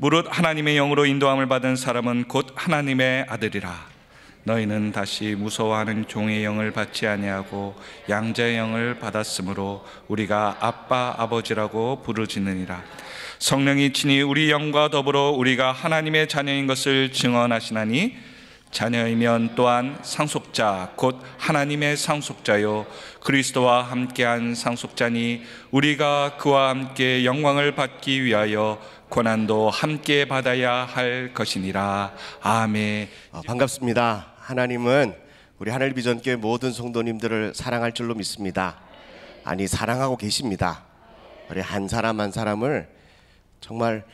무릇 하나님의 영으로 인도함을 받은 사람은 곧 하나님의 아들이라. 너희는 다시 무서워하는 종의 영을 받지 아니하고 양자의 영을 받았으므로 우리가 아빠 아버지라고 부르짖느니라. 성령이 친히 우리 영과 더불어 우리가 하나님의 자녀인 것을 증언하시나니 자녀이면 또한 상속자 곧 하나님의 상속자요 그리스도와 함께한 상속자니 우리가 그와 함께 영광을 받기 위하여 고난도 함께 받아야 할 것이니라. 아멘. 반갑습니다. 하나님은 우리 하늘 비전교회 모든 성도님들을 사랑할 줄로 믿습니다. 아니, 사랑하고 계십니다. 우리 한 사람 한 사람을 정말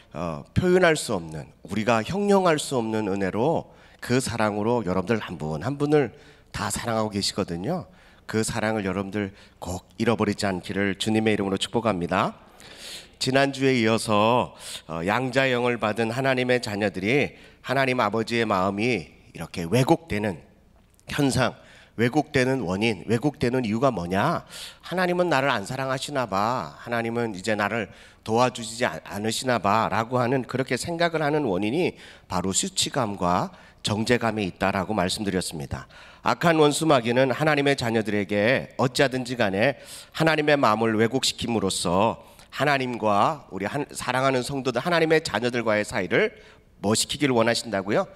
표현할 수 없는, 우리가 형용할 수 없는 은혜로 그 사랑으로 여러분들 한 분 한 분을 다 사랑하고 계시거든요. 그 사랑을 여러분들 꼭 잃어버리지 않기를 주님의 이름으로 축복합니다. 지난주에 이어서 양자의 영을 받은 하나님의 자녀들이 하나님 아버지의 마음이 이렇게 왜곡되는 현상, 왜곡되는 원인, 왜곡되는 이유가 뭐냐? 하나님은 나를 안 사랑하시나 봐, 하나님은 이제 나를 도와주지 않으시나 봐 라고 하는, 그렇게 생각을 하는 원인이 바로 수치감과 정죄감에 있다라고 말씀드렸습니다. 악한 원수 마귀는 하나님의 자녀들에게 어찌하든지 간에 하나님의 마음을 왜곡시킴으로써 하나님과 우리 사랑하는 성도들, 하나님의 자녀들과의 사이를 뭐 시키길 원하신다고요?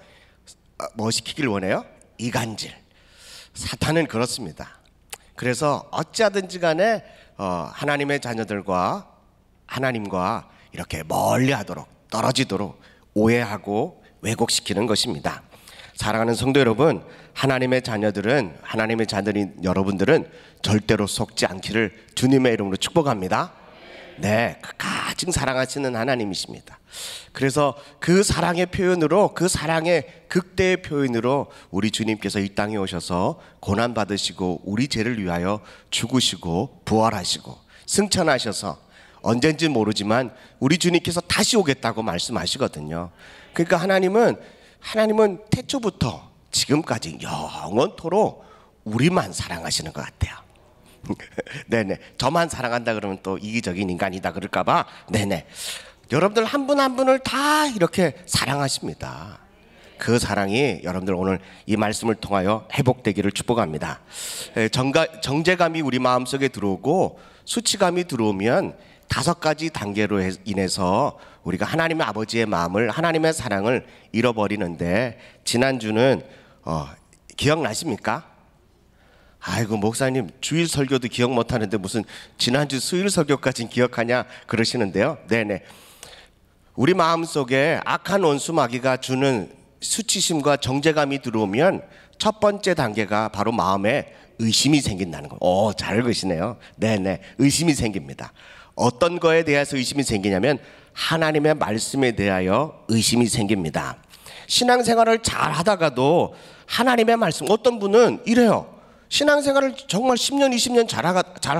뭐 시키길 원해요? 이간질. 사탄은 그렇습니다. 그래서 어찌하든지 간에 하나님의 자녀들과 하나님과 이렇게 멀리하도록, 떨어지도록 오해하고 왜곡시키는 것입니다. 사랑하는 성도 여러분, 하나님의 자녀들은, 하나님의 자녀인 여러분들은 절대로 속지 않기를 주님의 이름으로 축복합니다. 네, 가장 사랑하시는 하나님이십니다. 그래서 그 사랑의 표현으로, 그 사랑의 극대의 표현으로 우리 주님께서 이 땅에 오셔서 고난받으시고 우리 죄를 위하여 죽으시고 부활하시고 승천하셔서 언젠지 모르지만 우리 주님께서 다시 오겠다고 말씀하시거든요. 그러니까 하나님은 태초부터 지금까지 영원토록 우리만 사랑하시는 것 같아요. 네네, 저만 사랑한다 그러면 또 이기적인 인간이다 그럴까봐, 네네, 여러분들 한 분 한 분을 다 이렇게 사랑하십니다. 그 사랑이 여러분들 오늘 이 말씀을 통하여 회복되기를 축복합니다. 정죄감이 우리 마음속에 들어오고 수치감이 들어오면 5가지 단계로 인해서 우리가 하나님의 아버지의 마음을, 하나님의 사랑을 잃어버리는데, 지난주는 기억나십니까? 아이고, 목사님 주일 설교도 기억 못하는데 무슨 지난주 수요일 설교까지는 기억하냐 그러시는데요. 네네, 우리 마음속에 악한 원수 마귀가 주는 수치심과 정죄감이 들어오면 첫 번째 단계가 바로 마음에 의심이 생긴다는 거예요. 잘 읽으시네요. 네네, 의심이 생깁니다. 어떤 거에 대해서 의심이 생기냐면 하나님의 말씀에 대하여 의심이 생깁니다. 신앙생활을 잘 하다가도 하나님의 말씀, 어떤 분은 이래요. 신앙생활을 정말 10년 20년 잘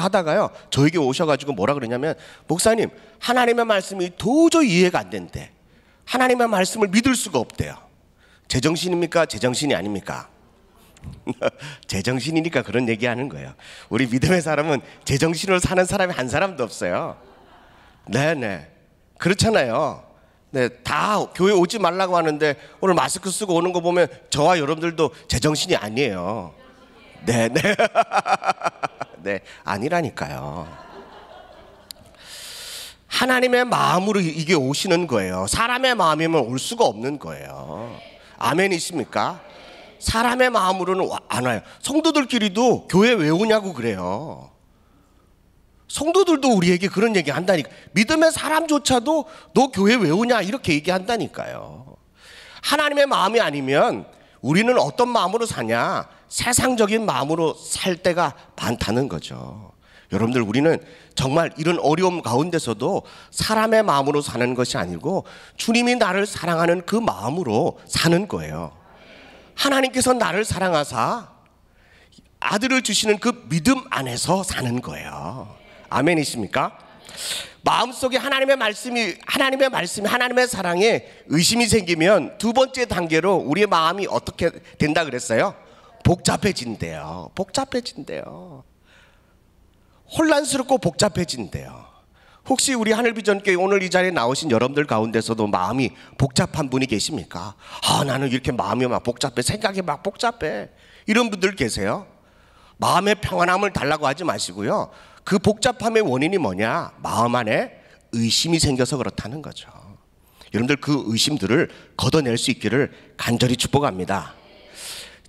하다가요, 저에게 오셔가지고 뭐라 그러냐면, 목사님 하나님의 말씀이 도저히 이해가 안 된대. 하나님의 말씀을 믿을 수가 없대요. 제정신입니까? 제정신이 아닙니까? 제정신이니까 그런 얘기하는 거예요. 우리 믿음의 사람은 제정신으로 사는 사람이 한 사람도 없어요. 네네, 그렇잖아요. 네, 다 교회 오지 말라고 하는데 오늘 마스크 쓰고 오는 거 보면 저와 여러분들도 제정신이 아니에요. 네네. 네, 아니라니까요. 하나님의 마음으로 이게 오시는 거예요. 사람의 마음이면 올 수가 없는 거예요. 아멘이십니까? 사람의 마음으로는 안 와요. 성도들끼리도 교회 왜 오냐고 그래요. 성도들도 우리에게 그런 얘기 한다니까. 믿음의 사람조차도 너 교회 왜 오냐 이렇게 얘기한다니까요. 하나님의 마음이 아니면 우리는 어떤 마음으로 사냐? 세상적인 마음으로 살 때가 많다는 거죠. 여러분들, 우리는 정말 이런 어려움 가운데서도 사람의 마음으로 사는 것이 아니고 주님이 나를 사랑하는 그 마음으로 사는 거예요. 하나님께서 나를 사랑하사 아들을 주시는 그 믿음 안에서 사는 거예요. 아멘이십니까? 마음속에 하나님의 말씀이, 하나님의 사랑에 의심이 생기면 두 번째 단계로 우리의 마음이 어떻게 된다 그랬어요? 복잡해진대요. 혼란스럽고 복잡해진대요. 혹시 우리 하늘비전교회 오늘 이 자리에 나오신 여러분들 가운데서도 마음이 복잡한 분이 계십니까? 나는 이렇게 마음이 막 복잡해, 생각이 막 복잡해, 이런 분들 계세요? 마음의 평안함을 달라고 하지 마시고요, 그 복잡함의 원인이 뭐냐? 마음 안에 의심이 생겨서 그렇다는 거죠. 여러분들 그 의심들을 걷어낼 수 있기를 간절히 축복합니다.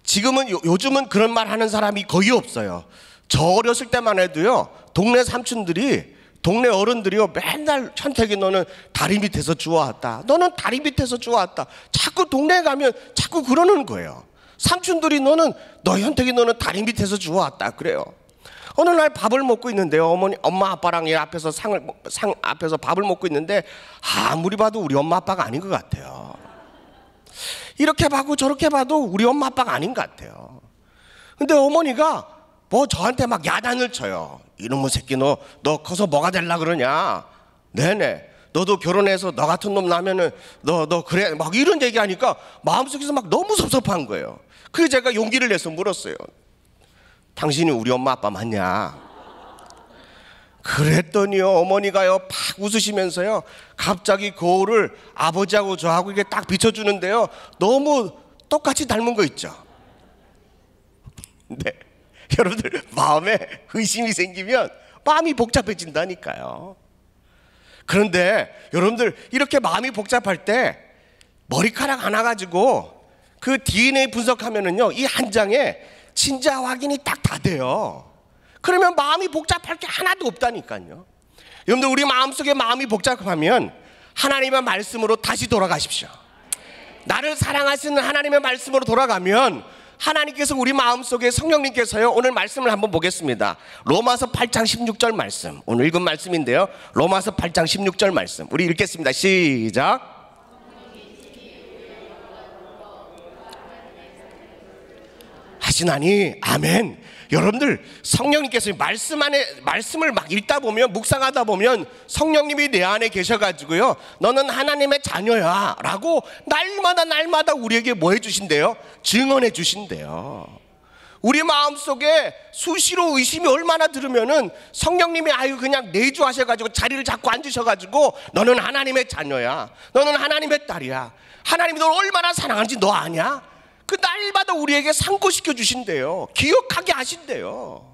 지금은 요즘은 그런 말 하는 사람이 거의 없어요. 저 어렸을 때만 해도요, 동네 삼촌들이, 동네 어른들이요, 맨날 현택이 너는 다리 밑에서 주워왔다, 너는 다리 밑에서 주워왔다, 자꾸 동네에 가면 자꾸 그러는 거예요. 삼촌들이 너 현택이 너는 다리 밑에서 주워왔다 그래요. 어느 날 밥을 먹고 있는데요, 엄마 아빠랑 앞에서 상 앞에서 밥을 먹고 있는데 아무리 봐도 우리 엄마 아빠가 아닌 것 같아요. 이렇게 봐도 저렇게 봐도 우리 엄마 아빠가 아닌 것 같아요. 근데 어머니가 뭐 저한테 막 야단을 쳐요. 이놈의 새끼 너 커서 뭐가 되려 그러냐? 네네, 너도 결혼해서 너 같은 놈 나면은 너 그래, 막 이런 얘기하니까 마음속에서 막 너무 섭섭한 거예요. 그래서 제가 용기를 내서 물었어요. 당신이 우리 엄마 아빠 맞냐? 그랬더니요, 어머니가요 팍 웃으시면서요 갑자기 거울을 아버지하고 저하고 이렇게 딱 비춰주는데요, 너무 똑같이 닮은 거 있죠. 네, 여러분들 마음에 의심이 생기면 마음이 복잡해진다니까요. 그런데 여러분들 이렇게 마음이 복잡할 때 머리카락 하나 가지고 그 DNA 분석하면은요, 이 한 장에 진짜 확인이 딱 다 돼요. 그러면 마음이 복잡할 게 하나도 없다니까요. 여러분들 우리 마음속에 마음이 복잡하면 하나님의 말씀으로 다시 돌아가십시오. 나를 사랑하시는 하나님의 말씀으로 돌아가면 하나님께서 우리 마음속에 성령님께서요, 오늘 말씀을 한번 보겠습니다. 로마서 8장 16절 말씀, 오늘 읽은 말씀인데요, 로마서 8장 16절 말씀 우리 읽겠습니다. 시작. 하시나니 아멘. 여러분들 성령님께서 말씀을 막 읽다 보면, 묵상하다 보면 성령님이 내 안에 계셔가지고요, 너는 하나님의 자녀야 라고 날마다 우리에게 뭐 해주신대요? 증언해 주신대요. 우리 마음속에 수시로 의심이 얼마나 들으면은 성령님이 그냥 내주하셔가지고 자리를 잡고 앉으셔가지고 너는 하나님의 자녀야, 너는 하나님의 딸이야, 하나님이 널 얼마나 사랑하는지 너 아냐? 그 날마다 우리에게 상고시켜 주신대요. 기억하게 하신대요.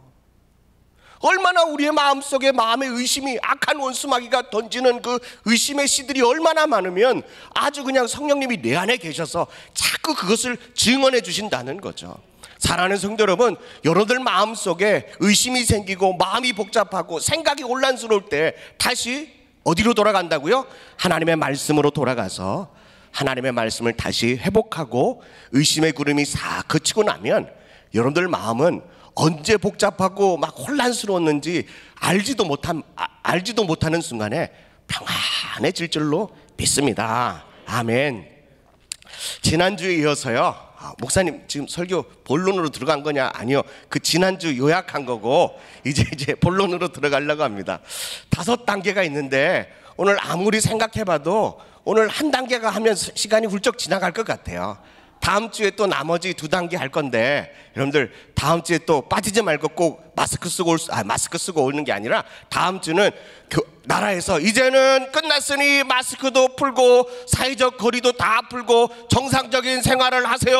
얼마나 우리의 마음속에 마음의 의심이, 악한 원수마귀가 던지는 그 의심의 씨들이 얼마나 많으면 아주 그냥 성령님이 내 안에 계셔서 자꾸 그것을 증언해 주신다는 거죠. 사랑하는 성도 여러분, 여러분들 마음속에 의심이 생기고 마음이 복잡하고 생각이 혼란스러울 때 다시 어디로 돌아간다고요? 하나님의 말씀으로 돌아가서 하나님의 말씀을 다시 회복하고 의심의 구름이 싹 그치고 나면 여러분들 마음은 언제 복잡하고 막 혼란스러웠는지 알지도 못하는 순간에 평안해질 줄로 믿습니다. 아멘. 지난주에 이어서요, 목사님 지금 설교 본론으로 들어간 거냐? 아니요, 그 지난주 요약한 거고 이제 본론으로 들어가려고 합니다. 5단계가 있는데 오늘 아무리 생각해봐도 오늘 한 단계가 하면 시간이 훌쩍 지나갈 것 같아요. 다음 주에 또 나머지 2단계 할 건데 여러분들 다음 주에 또 빠지지 말고 꼭 마스크 쓰고 오는 게 아니라 다음 주는 나라에서 이제는 끝났으니 마스크도 풀고 사회적 거리도 다 풀고 정상적인 생활을 하세요.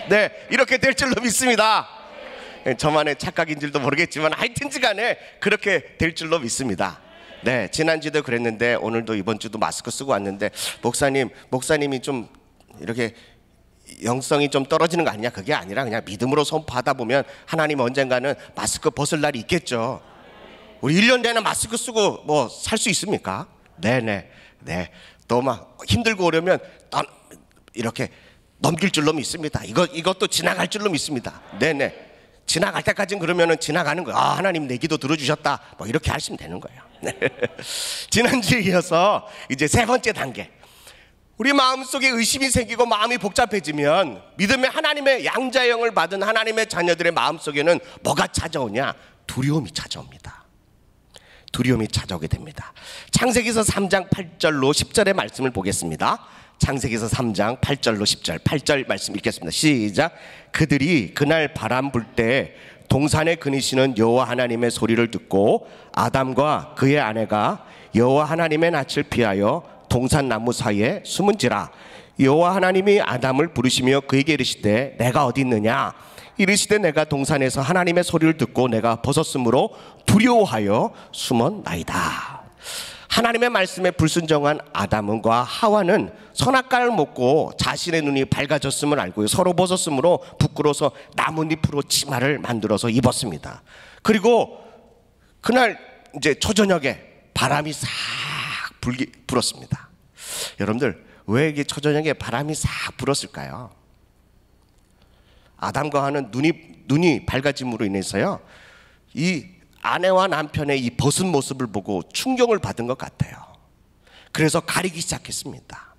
네, 이렇게 될 줄로 믿습니다. 저만의 착각인 줄도 모르겠지만 하여튼지 간에 그렇게 될 줄로 믿습니다. 네, 지난주도 그랬는데 오늘도 이번 주도 마스크 쓰고 왔는데 목사님이 좀 이렇게 영성이 좀 떨어지는 거 아니냐? 그게 아니라 그냥 믿음으로 선포하다 보면 하나님 언젠가는 마스크 벗을 날이 있겠죠. 우리 1년 내내 마스크 쓰고 뭐 살 수 있습니까? 네네. 네. 또 막 힘들고 오려면 이렇게 넘길 줄로 믿습니다. 이것도 지나갈 줄로 믿습니다. 네네. 지나갈 때까지는 그러면은 지나가는 거예요. 하나님 내 기도 들어주셨다, 뭐 이렇게 하시면 되는 거예요. 지난주에 이어서 이제 3번째 단계, 우리 마음속에 의심이 생기고 마음이 복잡해지면 믿음의 하나님의 양자의 영을 받은 하나님의 자녀들의 마음속에는 뭐가 찾아오냐? 두려움이 찾아옵니다. 두려움이 찾아오게 됩니다. 창세기서 3장 8절로 10절의 말씀을 보겠습니다. 창세기서 3장 8절로 10절, 8절 말씀 읽겠습니다. 시작. 그들이 그날 바람 불 때 동산에 거니시는 여호와 하나님의 소리를 듣고 아담과 그의 아내가 여호와 하나님의 낯을 피하여 동산 나무 사이에 숨은지라. 여호와 하나님이 아담을 부르시며 그에게 이르시되 내가 어디 있느냐. 이르시되 내가 동산에서 하나님의 소리를 듣고 내가 벗었으므로 두려워하여 숨었나이다. 하나님의 말씀에 불순종한 아담과 하와는 선악과를 먹고 자신의 눈이 밝아졌음을 알고 서로 벗었으므로 부끄러워서 나뭇잎으로 치마를 만들어서 입었습니다. 그리고 그날 이제 초저녁에 바람이 싹 불었습니다. 여러분들, 왜 이게 초저녁에 바람이 싹 불었을까요? 아담과 하와는 눈이 밝아짐으로 인해서요, 이 아내와 남편의 이 벗은 모습을 보고 충격을 받은 것 같아요. 그래서 가리기 시작했습니다.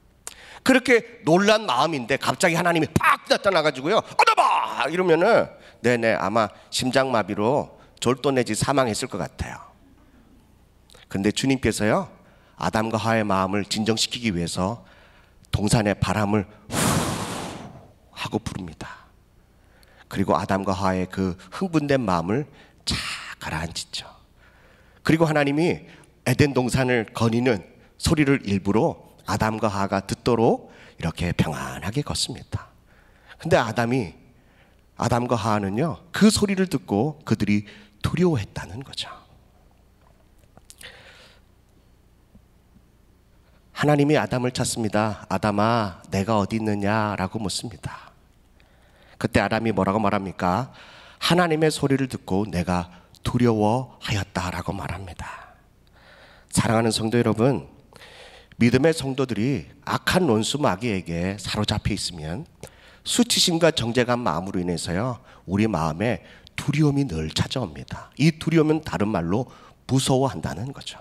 그렇게 놀란 마음인데 갑자기 하나님이 팍 나타나가지고요, 아담아! 이러면은 네네, 아마 심장마비로 졸도 내지 사망했을 것 같아요. 근데 주님께서요, 아담과 하와의 마음을 진정시키기 위해서 동산에 바람을 후 하고 부릅니다. 그리고 아담과 하와의 그 흥분된 마음을 착 가라앉히죠. 그리고 하나님이 에덴 동산을 거니는 소리를 일부러 아담과 하와가 듣도록 이렇게 평안하게 걷습니다. 근데 아담과 하와는요, 그 소리를 듣고 그들이 두려워했다는 거죠. 하나님이 아담을 찾습니다. 아담아, 내가 어디 있느냐라고 묻습니다. 그때 아담이 뭐라고 말합니까? 하나님의 소리를 듣고 내가 두려워하였다라고 말합니다. 사랑하는 성도 여러분, 믿음의 성도들이 악한 원수 마귀에게 사로잡혀 있으면 수치심과 정죄감 마음으로 인해서요, 우리 마음에 두려움이 늘 찾아옵니다. 이 두려움은 다른 말로 무서워한다는 거죠.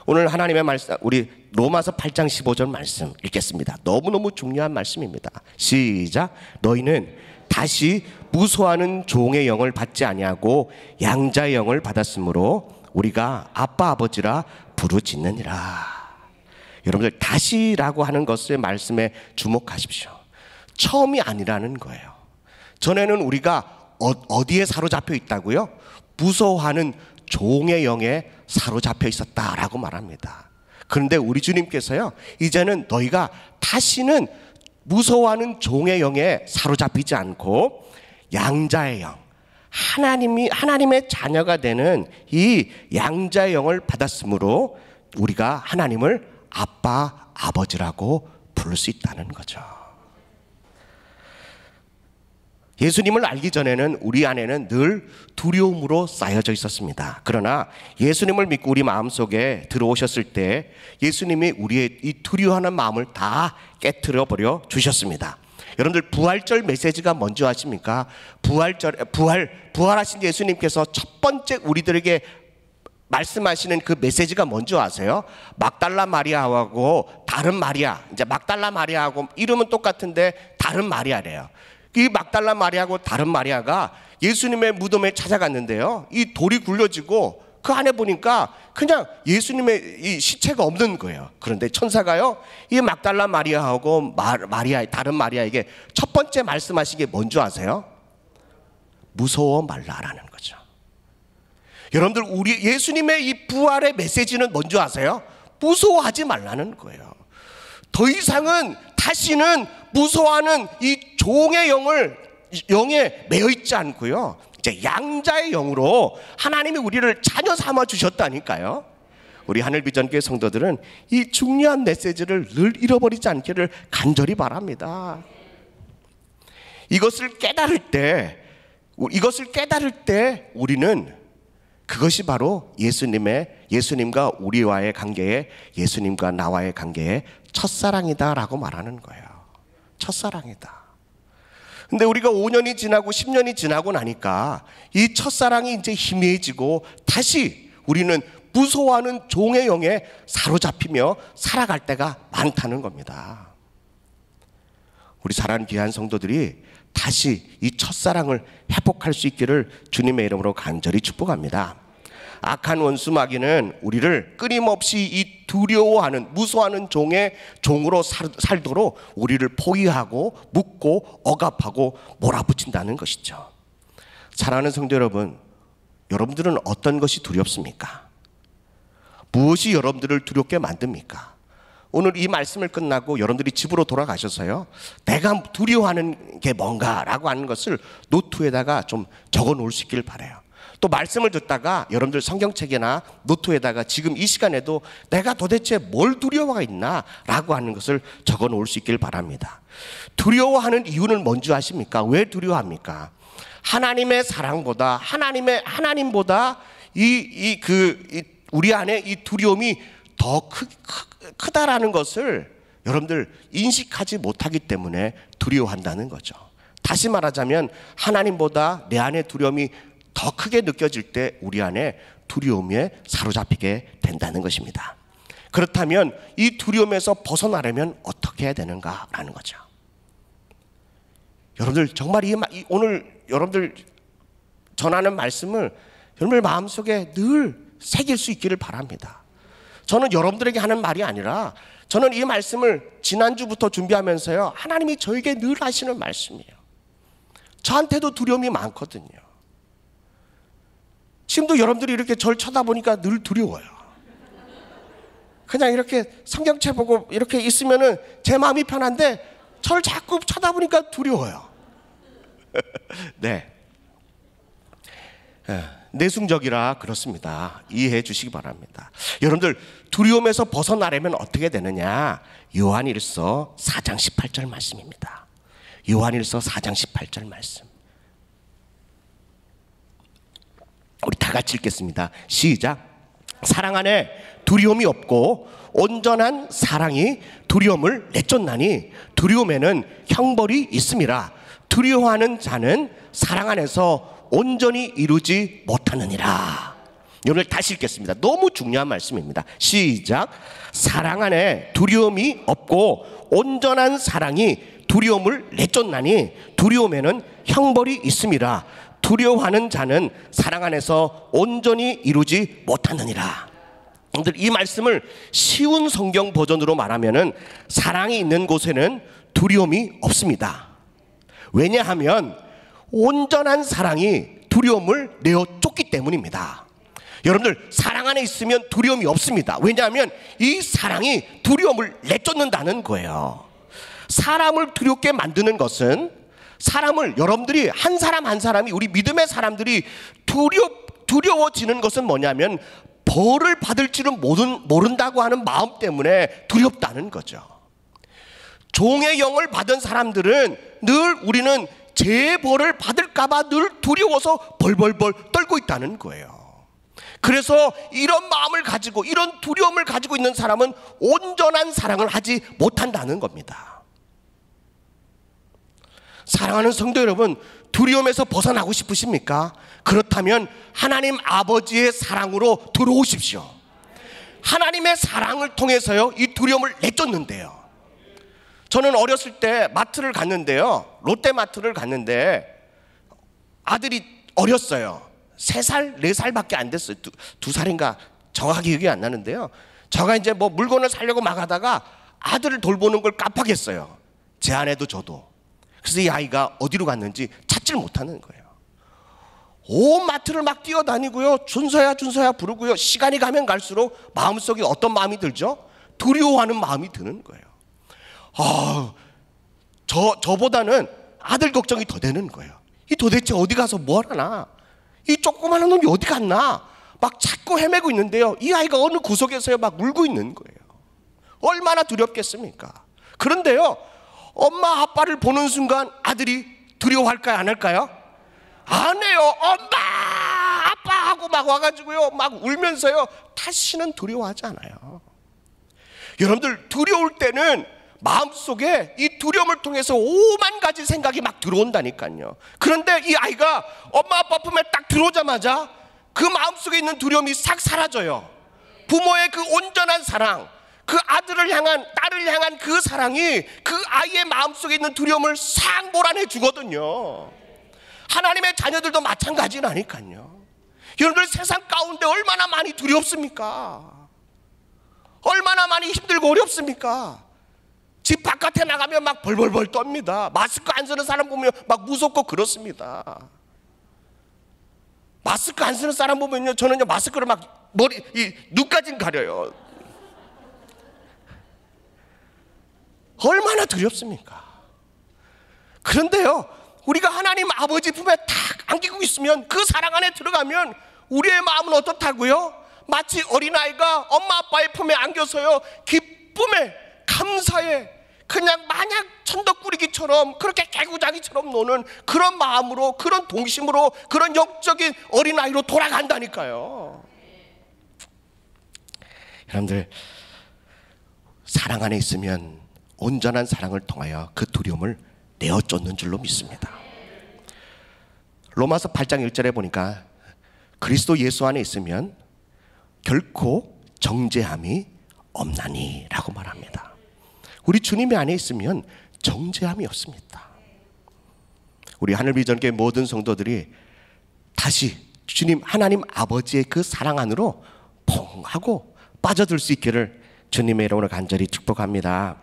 오늘 하나님의 말씀, 우리 로마서 8장 15절 말씀 읽겠습니다. 너무너무 중요한 말씀입니다. 시작. 너희는 다시 무소하는 종의 영을 받지 아니하고 양자의 영을 받았으므로 우리가 아빠 아버지라 부르짖느니라. 여러분들, 다시라고 하는 것의 말씀에 주목하십시오. 처음이 아니라는 거예요. 전에는 우리가 어디에 사로잡혀 있다고요? 무서워하는 종의 영에 사로잡혀 있었다라고 말합니다. 그런데 우리 주님께서요, 이제는 너희가 다시는 무서워하는 종의 영에 사로잡히지 않고 양자의 영, 하나님의 자녀가 되는 이 양자의 영을 받았으므로 우리가 하나님을 아빠, 아버지라고 부를 수 있다는 거죠. 예수님을 알기 전에는 우리 안에는 늘 두려움으로 쌓여져 있었습니다. 그러나 예수님을 믿고 우리 마음속에 들어오셨을 때 예수님이 우리의 이 두려워하는 마음을 다 깨트려 버려 주셨습니다. 여러분들, 부활절 메시지가 뭔지 아십니까? 부활하신 예수님께서 첫 번째 우리들에게 말씀하시는 그 메시지가 뭔지 아세요? 막달라 마리아하고 다른 마리아, 이제 막달라 마리아하고 이름은 똑같은데 다른 마리아래요. 이 막달라 마리아하고 다른 마리아가 예수님의 무덤에 찾아갔는데요, 이 돌이 굴려지고 그 안에 보니까 그냥 예수님의 이 시체가 없는 거예요. 그런데 천사가요, 이 막달라 마리아하고 다른 마리아에게 첫 번째 말씀하신 게 뭔지 아세요? 무서워 말라라는 거죠. 여러분들, 우리 예수님의 이 부활의 메시지는 뭔지 아세요? 무서워하지 말라는 거예요. 더 이상은 다시는 무서워하는 이 종의 영에 매여 있지 않고요, 이제 양자의 영으로 하나님이 우리를 자녀 삼아 주셨다니까요. 우리 하늘비전교회 성도들은 이 중요한 메시지를 늘 잃어버리지 않기를 간절히 바랍니다. 이것을 깨달을 때 우리는 그것이 바로 예수님과 우리와의 관계에, 예수님과 나와의 관계의 첫사랑이다라고 말하는 거예요. 첫사랑이다. 근데 우리가 5년이 지나고 10년이 지나고 나니까 이 첫사랑이 이제 희미해지고 다시 우리는 무서워하는 종의 영에 사로잡히며 살아갈 때가 많다는 겁니다. 우리 사랑하는 귀한 성도들이 다시 이 첫사랑을 회복할 수 있기를 주님의 이름으로 간절히 축복합니다. 악한 원수 마귀는 우리를 끊임없이 이 두려워하는, 무서워하는 종으로 살도록 우리를 포위하고 묶고 억압하고 몰아붙인다는 것이죠. 사랑하는 성도 여러분, 여러분들은 어떤 것이 두렵습니까? 무엇이 여러분들을 두렵게 만듭니까? 오늘 이 말씀을 끝나고 여러분들이 집으로 돌아가셔서요, 내가 두려워하는 게 뭔가라고 하는 것을 노트에다가 좀 적어 놓을 수 있길 바라요. 또 말씀을 듣다가 여러분들 성경책이나 노트에다가 지금 이 시간에도 내가 도대체 뭘 두려워가 있나 라고 하는 것을 적어 놓을 수 있길 바랍니다. 두려워하는 이유는 뭔지 아십니까? 왜 두려워합니까? 하나님의 사랑보다 하나님보다 우리 안에 이 두려움이 더 크다라는 것을 여러분들 인식하지 못하기 때문에 두려워한다는 거죠. 다시 말하자면 하나님보다 내 안에 두려움이 더 크게 느껴질 때 우리 안에 두려움에 사로잡히게 된다는 것입니다. 그렇다면 이 두려움에서 벗어나려면 어떻게 해야 되는가라는 거죠. 여러분들 정말 오늘 여러분들 전하는 말씀을 여러분들 마음속에 늘 새길 수 있기를 바랍니다. 저는 여러분들에게 하는 말이 아니라 저는 이 말씀을 지난주부터 준비하면서요, 하나님이 저에게 늘 하시는 말씀이에요. 저한테도 두려움이 많거든요. 지금도 여러분들이 이렇게 저를 쳐다보니까 늘 두려워요. 그냥 이렇게 성경책 보고 이렇게 있으면은 제 마음이 편한데 저를 자꾸 쳐다보니까 두려워요. 네. 내숭적이라 그렇습니다. 이해해 주시기 바랍니다. 여러분들 두려움에서 벗어나려면 어떻게 되느냐? 요한일서 4장 18절 말씀입니다. 요한일서 4장 18절 말씀. 우리 다 같이 읽겠습니다. 시작. 사랑 안에 두려움이 없고 온전한 사랑이 두려움을 내쫓나니 두려움에는 형벌이 있음이라. 두려워하는 자는 사랑 안에서 온전히 이루지 못하느니라. 오늘 다시 읽겠습니다. 너무 중요한 말씀입니다. 시작. 사랑 안에 두려움이 없고 온전한 사랑이 두려움을 내쫓나니 두려움에는 형벌이 있음이라. 두려워하는 자는 사랑 안에서 온전히 이루지 못하느니라. 이 말씀을 쉬운 성경 버전으로 말하면은 사랑이 있는 곳에는 두려움이 없습니다. 왜냐하면 온전한 사랑이 두려움을 내어 쫓기 때문입니다. 여러분들 사랑 안에 있으면 두려움이 없습니다. 왜냐하면 이 사랑이 두려움을 내쫓는다는 거예요. 사람을 두렵게 만드는 것은 사람을 여러분들이 한 사람 한 사람이 우리 믿음의 사람들이 두려워지는 것은 뭐냐면 벌을 받을지는 모른다고 하는 마음 때문에 두렵다는 거죠. 종의 영을 받은 사람들은 늘 우리는 재벌을 받을까봐 늘 두려워서 벌벌벌 떨고 있다는 거예요. 그래서 이런 마음을 가지고 이런 두려움을 가지고 있는 사람은 온전한 사랑을 하지 못한다는 겁니다. 사랑하는 성도 여러분, 두려움에서 벗어나고 싶으십니까? 그렇다면 하나님 아버지의 사랑으로 들어오십시오. 하나님의 사랑을 통해서요, 이 두려움을 내쫓는데요. 저는 어렸을 때 마트를 갔는데요, 롯데마트를 갔는데 아들이 어렸어요. 3살, 4살밖에 안 됐어요. 2살인가 정확하게 기억이 안 나는데요, 제가 이제 뭐 물건을 사려고 막 하다가 아들을 돌보는 걸 깜빡했어요. 제 아내도 저도. 그래서 이 아이가 어디로 갔는지 찾질 못하는 거예요. 온 마트를 막 뛰어다니고요, 준서야 준서야 부르고요. 시간이 가면 갈수록 마음속에 어떤 마음이 들죠? 두려워하는 마음이 드는 거예요. 저보다는 아들 걱정이 더 되는 거예요. 이 도대체 어디 가서 뭘 하나? 이 조그마한 놈이 어디 갔나? 막 찾고 헤매고 있는데요, 이 아이가 어느 구석에서요 막 울고 있는 거예요. 얼마나 두렵겠습니까? 그런데요, 엄마 아빠를 보는 순간 아들이 두려워할까요, 안 할까요? 안 해요. 엄마 아빠 하고 막 와가지고요 막 울면서요 다시는 두려워하지 않아요. 여러분들 두려울 때는 마음속에 이 두려움을 통해서 5만 가지 생각이 막 들어온다니까요. 그런데 이 아이가 엄마 아빠 품에 딱 들어오자마자 그 마음속에 있는 두려움이 싹 사라져요. 부모의 그 온전한 사랑, 그 아들을 향한, 딸을 향한 그 사랑이 그 아이의 마음속에 있는 두려움을 싹 몰아내 주거든요. 하나님의 자녀들도 마찬가지라니까요. 여러분들 세상 가운데 얼마나 많이 두렵습니까? 얼마나 많이 힘들고 어렵습니까? 집 바깥에 나가면 막 벌벌벌 떱니다. 마스크 안 쓰는 사람 보면 막 무섭고 그렇습니다. 마스크 안 쓰는 사람 보면요, 저는요 마스크를 막 이 눈까지는 가려요. 얼마나 두렵습니까? 그런데요, 우리가 하나님 아버지 품에 탁 안기고 있으면, 그 사랑 안에 들어가면 우리의 마음은 어떻다고요? 마치 어린아이가 엄마 아빠의 품에 안겨서요, 기쁨에 감사에 그냥 마냥 천덕꾸리기처럼 그렇게 개구장이처럼 노는 그런 마음으로, 그런 동심으로, 그런 영적인 어린아이로 돌아간다니까요. 여러분들, 사랑 안에 있으면 온전한 사랑을 통하여 그 두려움을 내어쫓는 줄로 믿습니다. 로마서 8장 1절에 보니까 그리스도 예수 안에 있으면 결코 정죄함이 없나니 라고 말합니다. 우리 주님의 안에 있으면 정죄함이 없습니다. 우리 하늘비전교회 모든 성도들이 다시 주님 하나님 아버지의 그 사랑 안으로 퐁 하고 빠져들 수 있기를 주님의 이름으로 간절히 축복합니다.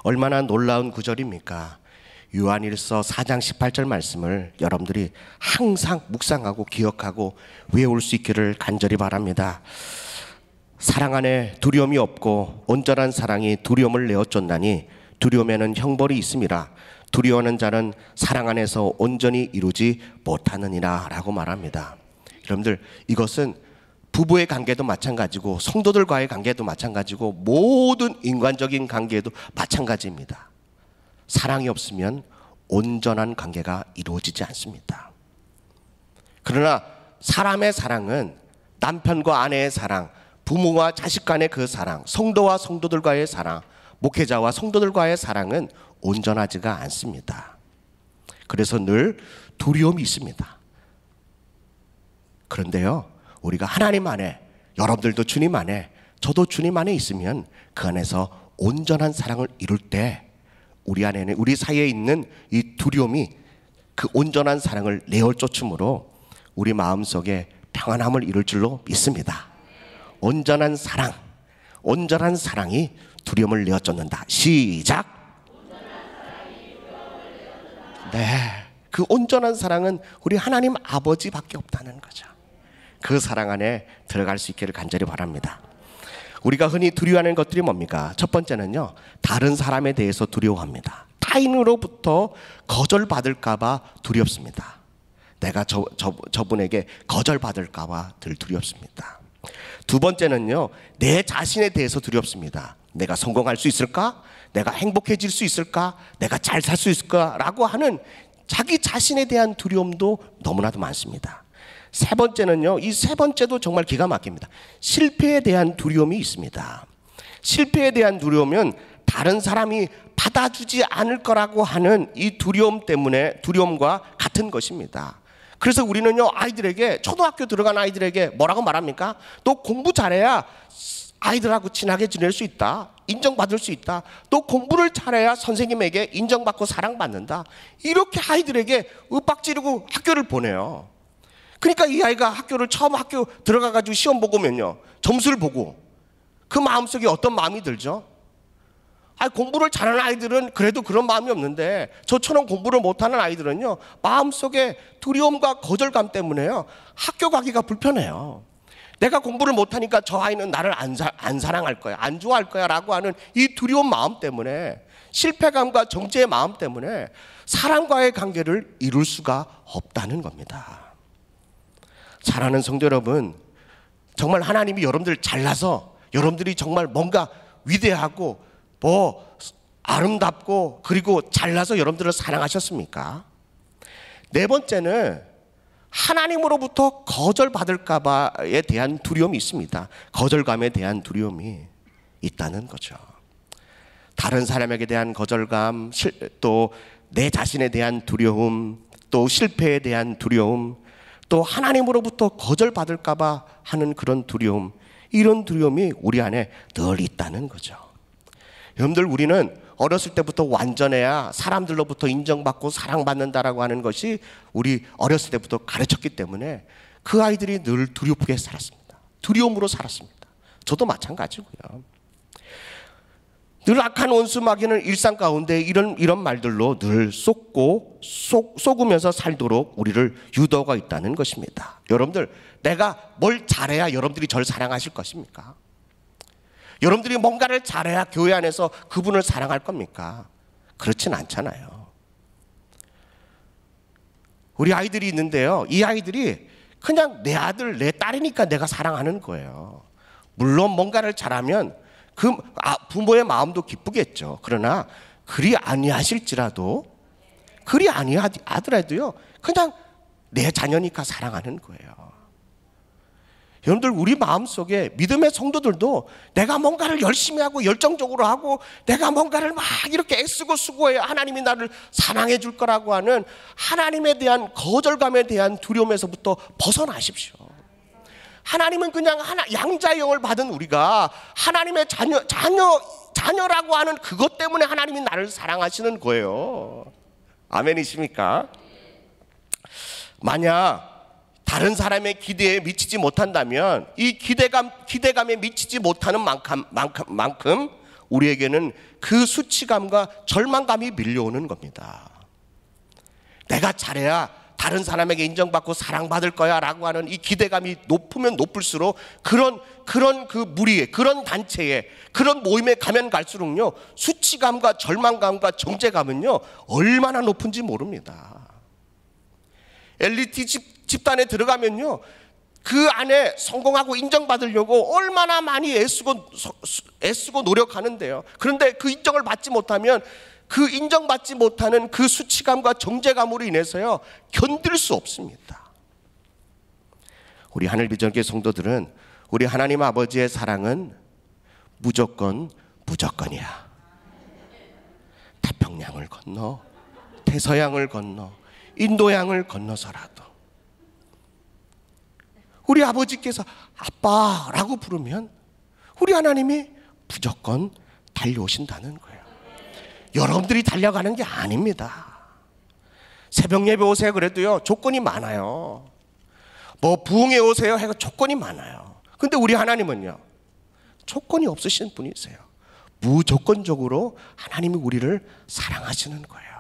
얼마나 놀라운 구절입니까? 요한일서 4장 18절 말씀을 여러분들이 항상 묵상하고 기억하고 외울 수 있기를 간절히 바랍니다. 사랑 안에 두려움이 없고 온전한 사랑이 두려움을 내어쫓나니 두려움에는 형벌이 있음이라. 두려워하는 자는 사랑 안에서 온전히 이루지 못하느니라 라고 말합니다. 여러분들, 이것은 부부의 관계도 마찬가지고 성도들과의 관계도 마찬가지고 모든 인간적인 관계에도 마찬가지입니다. 사랑이 없으면 온전한 관계가 이루어지지 않습니다. 그러나 사람의 사랑은 남편과 아내의 사랑, 부모와 자식 간의 그 사랑, 성도와 성도들과의 사랑, 목회자와 성도들과의 사랑은 온전하지가 않습니다. 그래서 늘 두려움이 있습니다. 그런데요, 우리가 하나님 안에, 여러분들도 주님 안에, 저도 주님 안에 있으면 그 안에서 온전한 사랑을 이룰 때 우리 안에는, 우리 사이에 있는 이 두려움이 그 온전한 사랑을 내어쫓음으로 우리 마음속에 평안함을 이룰 줄로 믿습니다. 온전한 사랑, 온전한 사랑이 두려움을 내어쫓는다. 시작. 네, 그 온전한 사랑은 우리 하나님 아버지밖에 없다는 거죠. 그 사랑 안에 들어갈 수 있기를 간절히 바랍니다. 우리가 흔히 두려워하는 것들이 뭡니까? 첫 번째는요, 다른 사람에 대해서 두려워합니다. 타인으로부터 거절받을까 봐 두렵습니다. 내가 저분에게 거절받을까 봐 늘 두렵습니다. 두 번째는요, 내 자신에 대해서 두렵습니다. 내가 성공할 수 있을까? 내가 행복해질 수 있을까? 내가 잘 살 수 있을까? 라고 하는 자기 자신에 대한 두려움도 너무나도 많습니다. 세 번째는요, 이 세 번째도 정말 기가 막힙니다. 실패에 대한 두려움이 있습니다. 실패에 대한 두려움은 다른 사람이 받아주지 않을 거라고 하는 이 두려움 때문에, 두려움과 같은 것입니다. 그래서 우리는요, 아이들에게, 초등학교 들어간 아이들에게 뭐라고 말합니까? 너 공부 잘해야 아이들하고 친하게 지낼 수 있다, 인정받을 수 있다, 너 공부를 잘해야 선생님에게 인정받고 사랑받는다, 이렇게 아이들에게 윽박 지르고 학교를 보내요. 그러니까 이 아이가 학교를 처음 학교 들어가가지고 시험 보고 오면요, 점수를 보고 그 마음속에 어떤 마음이 들죠? 공부를 잘하는 아이들은 그래도 그런 마음이 없는데, 저처럼 공부를 못하는 아이들은요, 마음속에 두려움과 거절감 때문에요, 학교 가기가 불편해요. 내가 공부를 못하니까 저 아이는 나를 안 사랑할 거야, 안 좋아할 거야 라고 하는 이 두려운 마음 때문에, 실패감과 정죄의 마음 때문에 사람과의 관계를 이룰 수가 없다는 겁니다. 사랑하는 성도 여러분, 정말 하나님이 여러분들 잘나서 여러분들이 정말 뭔가 위대하고 아름답고 그리고 잘나서 여러분들을 사랑하셨습니까? 네 번째는 하나님으로부터 거절받을까 봐에 대한 두려움이 있습니다. 거절감에 대한 두려움이 있다는 거죠. 다른 사람에게 대한 거절감, 또 내 자신에 대한 두려움, 또 실패에 대한 두려움, 또 하나님으로부터 거절받을까 봐 하는 그런 두려움, 이런 두려움이 우리 안에 늘 있다는 거죠. 여러분들, 우리는 어렸을 때부터 완전해야 사람들로부터 인정받고 사랑받는다라고 하는 것이 우리 어렸을 때부터 가르쳤기 때문에 그 아이들이 늘 두렵게 살았습니다. 두려움으로 살았습니다. 저도 마찬가지고요. 늘 악한 원수 마귀는 일상 가운데 이런 말들로 늘 속으면서 살도록 우리를 유도하고 있다는 것입니다. 여러분들, 내가 뭘 잘해야 여러분들이 저를 사랑하실 것입니까? 여러분들이 뭔가를 잘해야 교회 안에서 그분을 사랑할 겁니까? 그렇진 않잖아요. 우리 아이들이 있는데요, 이 아이들이 그냥 내 아들, 내 딸이니까 내가 사랑하는 거예요. 물론 뭔가를 잘하면 그 부모의 마음도 기쁘겠죠. 그러나 그리 아니하실지라도, 그리 아니하더라도요, 그냥 내 자녀니까 사랑하는 거예요. 여러분들, 우리 마음속에 믿음의 성도들도 내가 뭔가를 열심히 하고 열정적으로 하고 내가 뭔가를 막 이렇게 애쓰고 수고해야 하나님이 나를 사랑해 줄 거라고 하는 하나님에 대한 거절감에 대한 두려움에서부터 벗어나십시오. 하나님은 그냥 양자의 영을 받은 우리가 하나님의 자녀라고 하는 그것 때문에 하나님이 나를 사랑하시는 거예요. 아멘이십니까? 만약 다른 사람의 기대에 미치지 못한다면 이 기대감에 미치지 못하는 만큼 우리에게는 그 수치감과 절망감이 밀려오는 겁니다. 내가 잘해야 다른 사람에게 인정받고 사랑받을 거야 라고 하는 이 기대감이 높으면 높을수록 그런 그 무리에, 그런 단체에, 그런 모임에 가면 갈수록요, 수치감과 절망감과 정죄감은요 얼마나 높은지 모릅니다. 엘리트 집단에 들어가면요, 그 안에 성공하고 인정받으려고 얼마나 많이 애쓰고 노력하는데요. 그런데 그 인정을 받지 못하면 그 인정받지 못하는 그 수치감과 정죄감으로 인해서요 견딜 수 없습니다. 우리 하늘비전교회 성도들은 우리 하나님 아버지의 사랑은 무조건이야. 태평양을 건너, 태서양을 건너, 인도양을 건너서라도 우리 아버지께서 아빠라고 부르면 우리 하나님이 무조건 달려오신다는 거예요. 여러분들이 달려가는 게 아닙니다. 새벽 예배 오세요 그래도요 조건이 많아요. 뭐 부흥회 오세요 해서 조건이 많아요. 근데 우리 하나님은요 조건이 없으신 분이세요. 무조건적으로 하나님이 우리를 사랑하시는 거예요.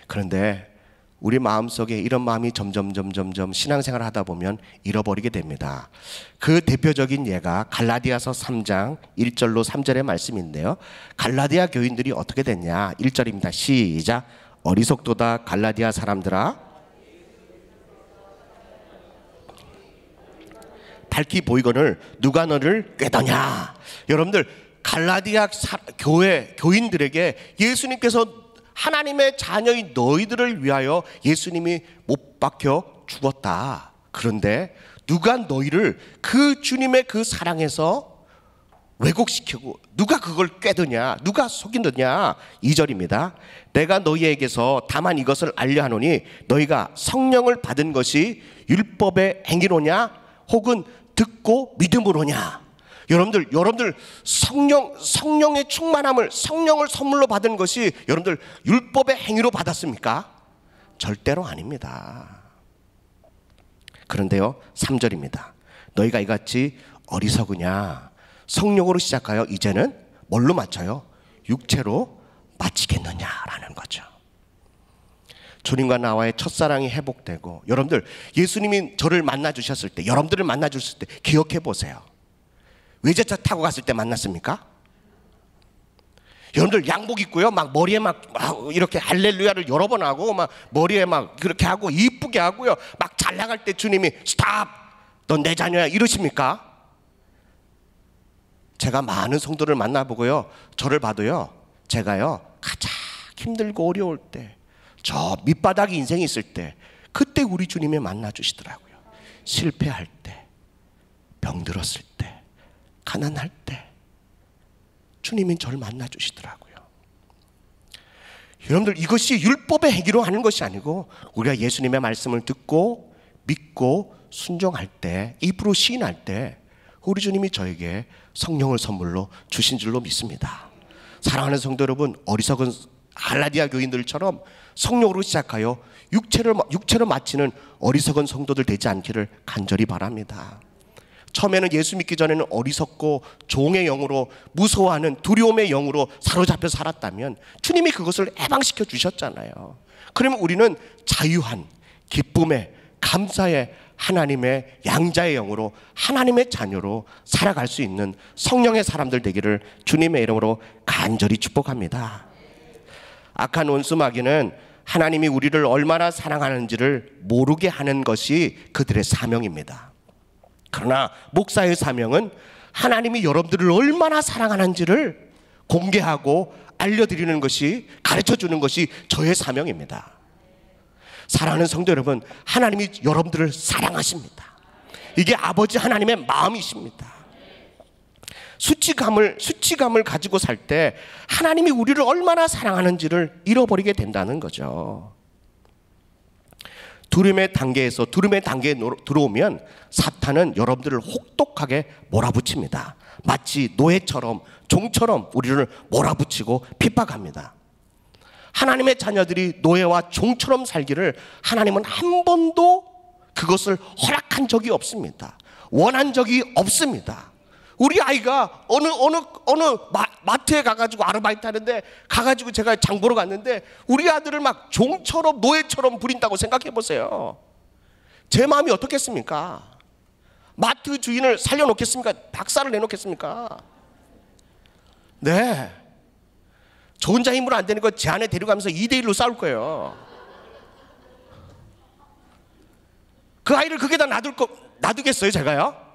그런데 우리 마음속에 이런 마음이 점점 신앙생활을 하다 보면 잃어버리게 됩니다. 그 대표적인 예가 갈라디아서 3장 1절로 3절의 말씀인데요, 갈라디아 교인들이 어떻게 됐냐. 1절입니다. 시작. 어리석도다 갈라디아 사람들아, 밝히 보이거늘 누가 너를 꾀더냐. 여러분들, 갈라디아 교인들에게 예수님께서 하나님의 자녀인 너희들을 위하여 예수님이 못 박혀 죽었다. 그런데 누가 너희를 그 주님의 그 사랑에서 왜곡시키고 누가 그걸 꾀드냐, 누가 속이느냐. 2절입니다. 내가 너희에게서 다만 이것을 알려 하노니 너희가 성령을 받은 것이 율법의 행위로냐 혹은 듣고 믿음으로냐. 여러분들 성령의 충만함을, 성령을 선물로 받은 것이 여러분들 율법의 행위로 받았습니까? 절대로 아닙니다. 그런데요 3절입니다. 너희가 이같이 어리석으냐. 성령으로 시작하여 이제는 뭘로 마쳐요? 육체로 마치겠느냐라는 거죠. 주님과 나와의 첫사랑이 회복되고, 여러분들 예수님이 저를 만나 주셨을 때, 여러분들을 만나 주셨을 때 기억해 보세요. 외제차 타고 갔을 때 만났습니까? 여러분들 양복 입고요 막 머리에 막 이렇게 할렐루야를 여러 번 하고 막 머리에 막 그렇게 하고 이쁘게 하고요 막 잘 나갈 때 주님이 스탑, 넌 내 자녀야 이러십니까? 제가 많은 성도를 만나보고요, 저를 봐도요, 제가요 가장 힘들고 어려울 때, 저 밑바닥 인생이 있을 때, 그때 우리 주님이 만나 주시더라고요. 실패할 때, 병들었을 때, 가난할 때 주님이 저를 만나 주시더라고요. 여러분들, 이것이 율법의 행위로 하는 것이 아니고 우리가 예수님의 말씀을 듣고 믿고 순종할 때, 입으로 시인할 때 우리 주님이 저에게 성령을 선물로 주신 줄로 믿습니다. 사랑하는 성도 여러분, 어리석은 갈라디아 교인들처럼 성령으로 시작하여 육체로 마치는 어리석은 성도들 되지 않기를 간절히 바랍니다. 처음에는 예수 믿기 전에는 어리석고 종의 영으로, 무서워하는 두려움의 영으로 사로잡혀 살았다면 주님이 그것을 해방시켜 주셨잖아요. 그러면 우리는 자유한 기쁨의, 감사의, 하나님의 양자의 영으로, 하나님의 자녀로 살아갈 수 있는 성령의 사람들 되기를 주님의 이름으로 간절히 축복합니다. 악한 원수 마귀는 하나님이 우리를 얼마나 사랑하는지를 모르게 하는 것이 그들의 사명입니다. 그러나 목사의 사명은 하나님이 여러분들을 얼마나 사랑하는지를 공개하고 알려드리는 것이, 가르쳐주는 것이 저의 사명입니다. 사랑하는 성도 여러분, 하나님이 여러분들을 사랑하십니다. 이게 아버지 하나님의 마음이십니다. 수치감을 가지고 살 때 하나님이 우리를 얼마나 사랑하는지를 잃어버리게 된다는 거죠. 두려움의 단계에 들어오면 사탄은 여러분들을 혹독하게 몰아붙입니다. 마치 노예처럼, 종처럼 우리를 몰아붙이고 핍박합니다. 하나님의 자녀들이 노예와 종처럼 살기를 하나님은 한 번도 그것을 허락한 적이 없습니다. 원한 적이 없습니다. 우리 아이가 어느 마트에 가가지고 아르바이트 하는데, 가가지고 제가 장 보러 갔는데 우리 아들을 막 종처럼, 노예처럼 부린다고 생각해 보세요. 제 마음이 어떻겠습니까? 마트 주인을 살려놓겠습니까? 박살을 내놓겠습니까? 네, 저 혼자 힘으로 안 되는 거 제 안에 데려가면서 2대1로 싸울 거예요. 그 아이를 거기다 놔두겠어요, 제가요?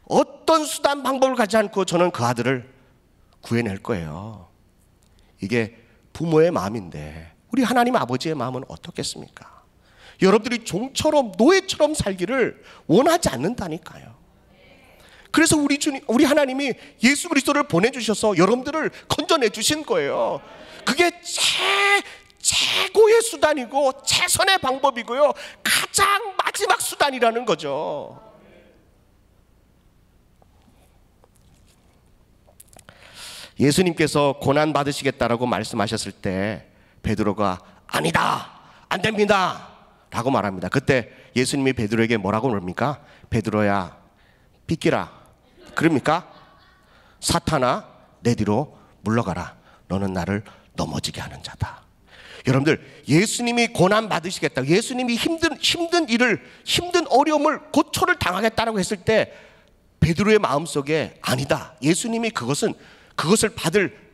어떤 수단 방법을 가지 않고 저는 그 아들을 구해낼 거예요. 이게 부모의 마음인데 우리 하나님 아버지의 마음은 어떻겠습니까? 여러분들이 종처럼, 노예처럼 살기를 원하지 않는다니까요. 그래서 우리 하나님이 예수 그리스도를 보내주셔서 여러분들을 건져내 주신 거예요. 그게 최고의 수단이고 최선의 방법이고요, 가장 마지막 수단이라는 거죠. 예수님께서 고난 받으시겠다라고 말씀하셨을 때 베드로가 아니다, 안 됩니다 라고 말합니다. 그때 예수님이 베드로에게 뭐라고 그럽니까? 베드로야, 삐끼라, 그럽니까? 사탄아, 내 뒤로 물러가라. 너는 나를 넘어지게 하는 자다. 여러분들, 예수님이 고난 받으시겠다, 예수님이 힘든 일을, 힘든 어려움을, 고초를 당하겠다라고 했을 때 베드로의 마음속에 아니다, 예수님이 그것을 받을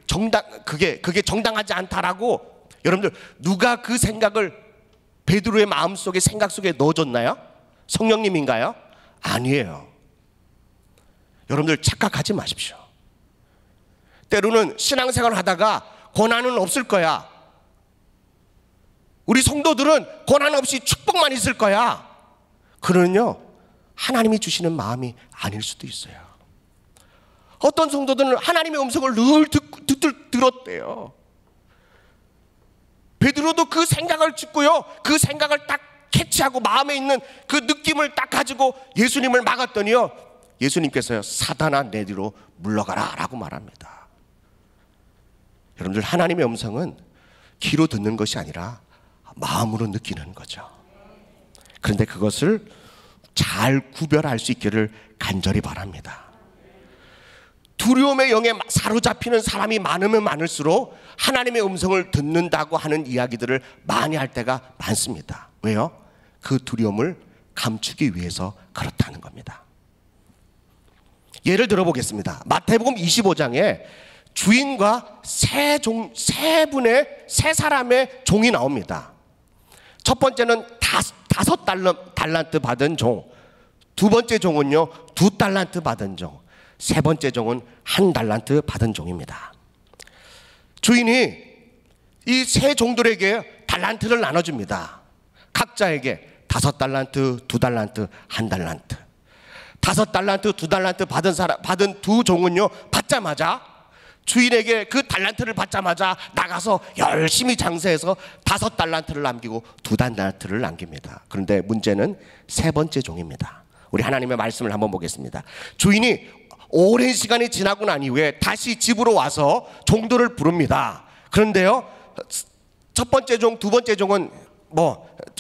그게 정당하지 않다라고, 여러분들 누가 그 생각을 베드로의 마음속에, 생각 속에 넣어줬나요? 성령님인가요? 아니에요. 여러분들 착각하지 마십시오. 때로는 신앙생활을 하다가 고난은 없을 거야, 우리 성도들은 고난 없이 축복만 있을 거야, 그러면요 하나님이 주시는 마음이 아닐 수도 있어요. 어떤 성도들은 하나님의 음성을 늘 들었대요. 베드로도 그 생각을 듣고요, 그 생각을 딱 캐치하고 마음에 있는 그 느낌을 딱 가지고 예수님을 막았더니요, 예수님께서요, 사단아, 내 뒤로 물러가라 라고 말합니다. 여러분들, 하나님의 음성은 귀로 듣는 것이 아니라 마음으로 느끼는 거죠. 그런데 그것을 잘 구별할 수 있기를 간절히 바랍니다. 두려움의 영에 사로잡히는 사람이 많으면 많을수록 하나님의 음성을 듣는다고 하는 이야기들을 많이 할 때가 많습니다. 왜요? 그 두려움을 감추기 위해서 그렇다는 겁니다. 예를 들어보겠습니다. 마태복음 25장에 주인과 세 사람의 종이 나옵니다. 첫 번째는 5달란트 받은 종, 두 번째 종은요 2달란트 받은 종, 세 번째 종은 1달란트 받은 종입니다. 주인이 이 세 종들에게 달란트를 나눠줍니다. 각자에게 5달란트, 2달란트, 1달란트. 5달란트, 2달란트 받은 두 종은요, 받자마자 주인에게 그 달란트를 받자마자 나가서 열심히 장사해서 5달란트를 남기고 2달란트를 남깁니다. 그런데 문제는 세 번째 종입니다. 우리 하나님의 말씀을 한번 보겠습니다. 주인이 오랜 시간이 지나고 난 이후에 다시 집으로 와서 종들을 부릅니다. 그런데요, 첫 번째 종, 두 번째 종은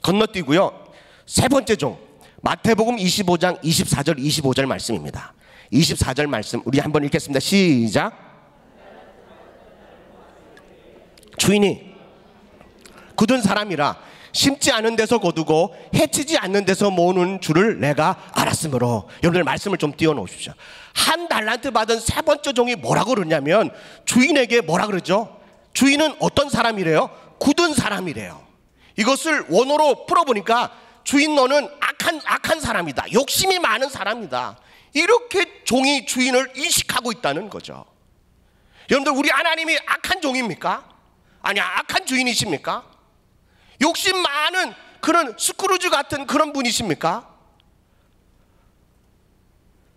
건너뛰고요, 세 번째 종, 마태복음 25장 24절 25절 말씀입니다. 24절 말씀 우리 한번 읽겠습니다. 시작. 주인이 굳은 사람이라 심지 않은 데서 거두고 해치지 않는 데서 모으는 줄을 내가 알았으므로. 여러분들 말씀을 좀 띄워놓으십시오. 한 달란트 받은 세 번째 종이 뭐라고 그러냐면 주인에게 뭐라 그러죠? 주인은 어떤 사람이래요? 굳은 사람이래요. 이것을 원어로 풀어보니까 주인 너는 악한 사람이다. 욕심이 많은 사람이다. 이렇게 종이 주인을 인식하고 있다는 거죠. 여러분들 우리 하나님이 악한 종입니까? 아니 악한 주인이십니까? 욕심 많은 그런 스크루지 같은 그런 분이십니까?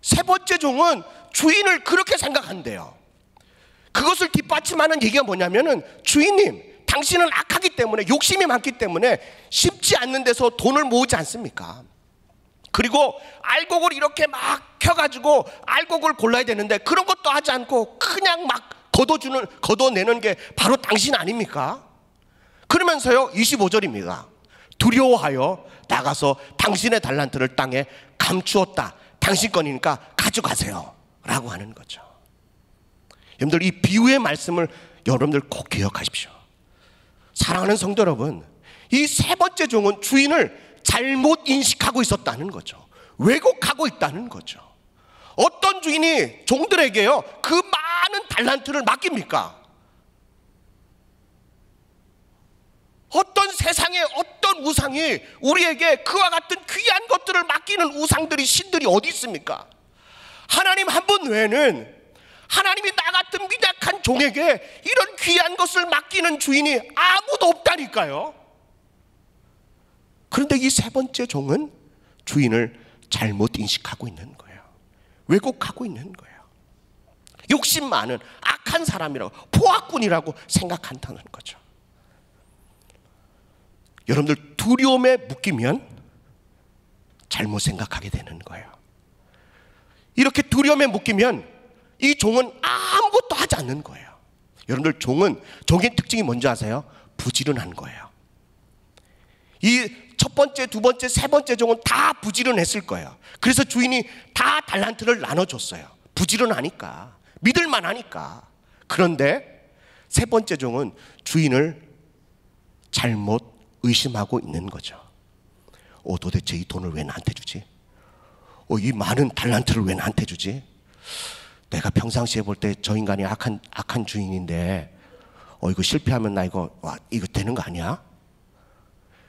세 번째 종은 주인을 그렇게 생각한대요. 그것을 뒷받침하는 얘기가 뭐냐면은 주인님 당신은 악하기 때문에 욕심이 많기 때문에 쉽지 않는 데서 돈을 모으지 않습니까? 그리고 알곡을 이렇게 막 켜가지고 알곡을 골라야 되는데 그런 것도 하지 않고 그냥 막 걷어내는 게 바로 당신 아닙니까? 그러면서요 25절입니다. 두려워하여 나가서 당신의 달란트를 땅에 감추었다. 당신 거니까 가져가세요 라고 하는 거죠. 여러분들 이 비유의 말씀을 여러분들 꼭 기억하십시오. 사랑하는 성도 여러분, 이 세 번째 종은 주인을 잘못 인식하고 있었다는 거죠. 왜곡하고 있다는 거죠. 어떤 주인이 종들에게요 그 많은 달란트를 맡깁니까? 어떤 세상에 어떤 우상이 우리에게 그와 같은 귀한 것들을 맡기는 우상들이 신들이 어디 있습니까? 하나님 한 분 외에는 하나님이 나 같은 미약한 종에게 이런 귀한 것을 맡기는 주인이 아무도 없다니까요. 그런데 이 세 번째 종은 주인을 잘못 인식하고 있는 거예요. 왜곡하고 있는 거예요. 욕심 많은 악한 사람이라고 포악꾼이라고 생각한다는 거죠. 여러분들 두려움에 묶이면 잘못 생각하게 되는 거예요. 이렇게 두려움에 묶이면 이 종은 아무것도 하지 않는 거예요. 여러분들 종의 특징이 뭔지 아세요? 부지런한 거예요. 이 첫 번째, 두 번째, 세 번째 종은 다 부지런했을 거예요. 그래서 주인이 다 달란트를 나눠줬어요. 부지런하니까, 믿을만하니까. 그런데 세 번째 종은 주인을 잘못 의심하고 있는 거죠. 도대체 이 돈을 왜 나한테 주지? 이 많은 달란트를 왜 나한테 주지? 내가 평상시에 볼 때 저 인간이 악한 주인인데 이거 실패하면 나 이거 되는 거 아니야?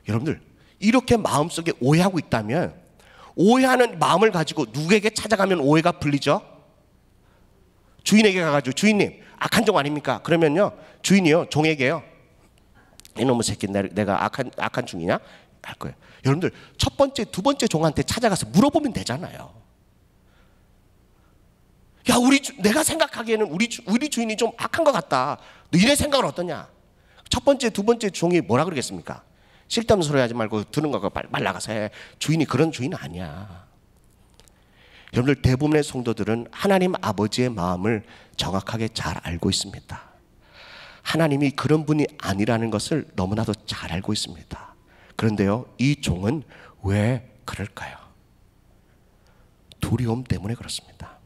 여러분들 이렇게 마음속에 오해하고 있다면 오해하는 마음을 가지고 누구에게 찾아가면 오해가 풀리죠? 주인에게 가가지고 주인님 악한 종 아닙니까? 그러면요 주인이요 종에게요 이놈의 새끼 내가 악한 중이냐? 할 거예요. 여러분들 첫 번째 두 번째 종한테 찾아가서 물어보면 되잖아요. 야 내가 생각하기에는 우리 주인이 좀 악한 것 같다. 너희네 생각은 어떠냐? 첫 번째 두 번째 종이 뭐라 그러겠습니까? 쓸데없는 소리 하지 말고 드는 거 빨리 나가서 해. 주인이 그런 주인 아니야. 여러분들 대부분의 성도들은 하나님 아버지의 마음을 정확하게 잘 알고 있습니다. 하나님이 그런 분이 아니라는 것을 너무나도 잘 알고 있습니다. 그런데요 이 종은 왜 그럴까요? 두려움 때문에 그렇습니다.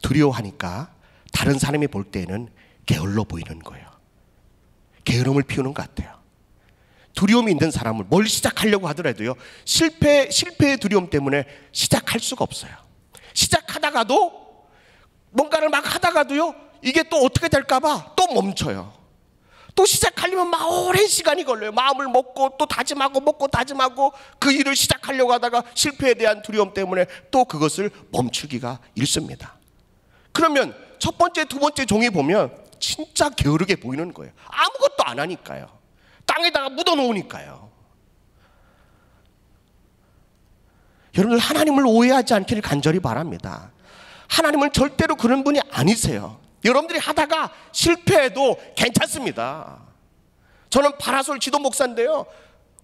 두려워하니까 다른 사람이 볼 때는 게을러 보이는 거예요. 게으름을 피우는 것 같아요. 두려움이 있는 사람을 뭘 시작하려고 하더라도요 실패의 두려움 때문에 시작할 수가 없어요. 시작하다가도 뭔가를 막 하다가도요 이게 또 어떻게 될까 봐 또 멈춰요. 또 시작하려면 막 오랜 시간이 걸려요. 마음을 먹고 또 다짐하고 먹고 다짐하고 그 일을 시작하려고 하다가 실패에 대한 두려움 때문에 또 그것을 멈추기가 일쑤입니다. 그러면 첫 번째 두 번째 종이 보면 진짜 게으르게 보이는 거예요. 아무것도 안 하니까요. 땅에다가 묻어놓으니까요. 여러분들 하나님을 오해하지 않기를 간절히 바랍니다. 하나님은 절대로 그런 분이 아니세요. 여러분들이 하다가 실패해도 괜찮습니다. 저는 파라솔 지도 목사인데요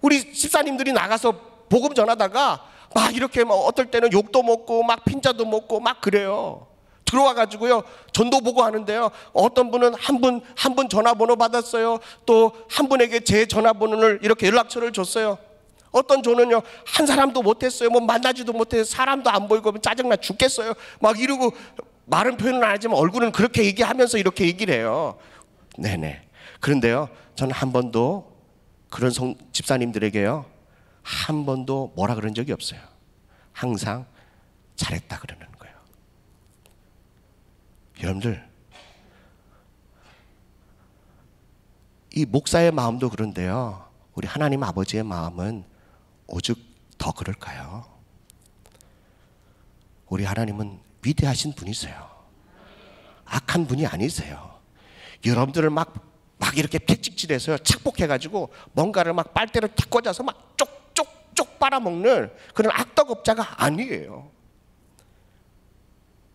우리 집사님들이 나가서 복음 전하다가 막 이렇게 막 어떨 때는 욕도 먹고 막 핀자도 먹고 막 그래요. 들어와가지고요 전도 보고 하는데요 어떤 분은 한 분 전화번호 받았어요. 또 한 분에게 제 전화번호를 이렇게 연락처를 줬어요. 어떤 조는요, 한 사람도 못했어요. 뭐 만나지도 못해서 사람도 안 보이고 짜증나 죽겠어요. 막 이러고 말은 표현은 안 하지만 얼굴은 그렇게 얘기하면서 이렇게 얘기를 해요. 네네. 그런데요, 저는 한 번도 그런 집사님들에게요, 한 번도 뭐라 그런 적이 없어요. 항상 잘했다 그러는 거예요. 여러분들, 이 목사의 마음도 그런데요, 우리 하나님 아버지의 마음은 오죽 더 그럴까요? 우리 하나님은 위대하신 분이세요. 악한 분이 아니세요. 여러분들을 막 이렇게 채찍질해서 착복해가지고 뭔가를 막 빨대로 탁 꽂아서 막 쪽쪽쪽 빨아먹는 그런 악덕업자가 아니에요.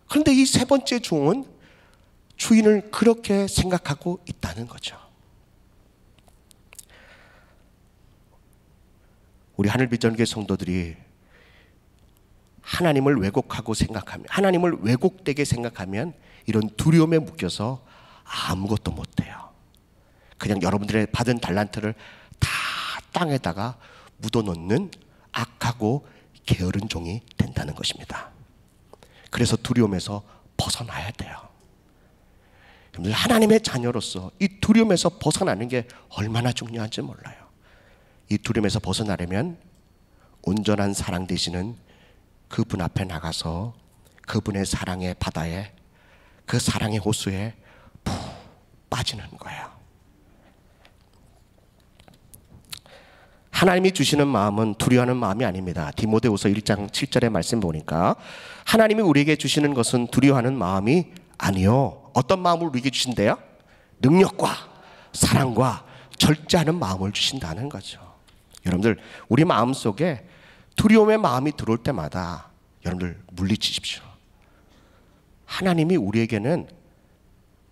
그런데 이 세 번째 종은 주인을 그렇게 생각하고 있다는 거죠. 우리 하늘비전교회 성도들이 하나님을 왜곡하고 생각하면, 하나님을 왜곡되게 생각하면 이런 두려움에 묶여서 아무것도 못해요. 그냥 여러분들의 받은 달란트를 다 땅에다가 묻어놓는 악하고 게으른 종이 된다는 것입니다. 그래서 두려움에서 벗어나야 돼요. 여러분들, 하나님의 자녀로서 이 두려움에서 벗어나는 게 얼마나 중요한지 몰라요. 이 두려움에서 벗어나려면 온전한 사랑 되시는 그분 앞에 나가서 그분의 사랑의 바다에, 그 사랑의 호수에 푹 빠지는 거예요. 하나님이 주시는 마음은 두려워하는 마음이 아닙니다. 디모데후서 1장 7절의 말씀 보니까 하나님이 우리에게 주시는 것은 두려워하는 마음이 아니요, 어떤 마음을 우리에게 주신대요? 능력과 사랑과 절제하는 마음을 주신다는 거죠. 여러분들, 우리 마음속에 두려움의 마음이 들어올 때마다 여러분들 물리치십시오. 하나님이 우리에게는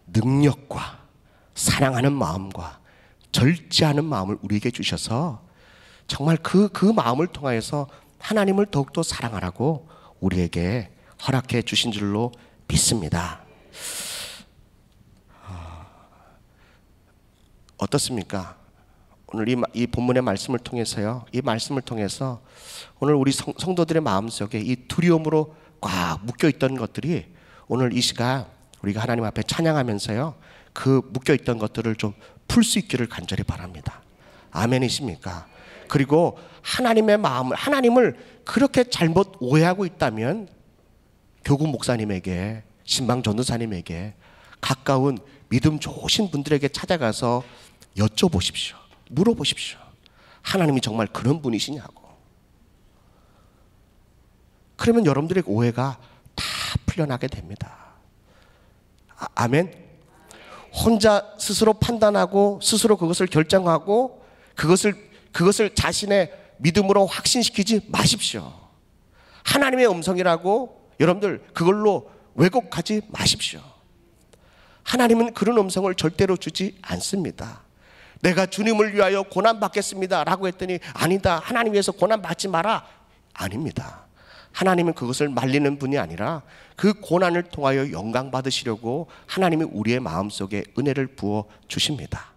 능력과 사랑하는 마음과 절제하는 마음을 우리에게 주셔서 정말 그 마음을 통하여서 하나님을 더욱더 사랑하라고 우리에게 허락해 주신 줄로 믿습니다. 어떻습니까? 오늘 이 본문의 말씀을 통해서요, 이 말씀을 통해서 오늘 우리 성도들의 마음속에 이 두려움으로 꽉 묶여있던 것들이 오늘 이 시간 우리가 하나님 앞에 찬양하면서요, 그 묶여있던 것들을 좀 풀 수 있기를 간절히 바랍니다. 아멘이십니까? 그리고 하나님의 마음을, 하나님을 그렇게 잘못 오해하고 있다면 교구 목사님에게, 신방 전도사님에게, 가까운 믿음 좋으신 분들에게 찾아가서 여쭤보십시오. 물어보십시오. 하나님이 정말 그런 분이시냐고. 그러면 여러분들의 오해가 다 풀려나게 됩니다. 아멘. 혼자 스스로 판단하고 스스로 그것을 결정하고 그것을 자신의 믿음으로 확신시키지 마십시오. 하나님의 음성이라고 여러분들 그걸로 왜곡하지 마십시오. 하나님은 그런 음성을 절대로 주지 않습니다. 내가 주님을 위하여 고난받겠습니다 라고 했더니 아니다, 하나님 위해서 고난받지 마라, 아닙니다. 하나님은 그것을 말리는 분이 아니라 그 고난을 통하여 영광 받으시려고 하나님이 우리의 마음속에 은혜를 부어 주십니다.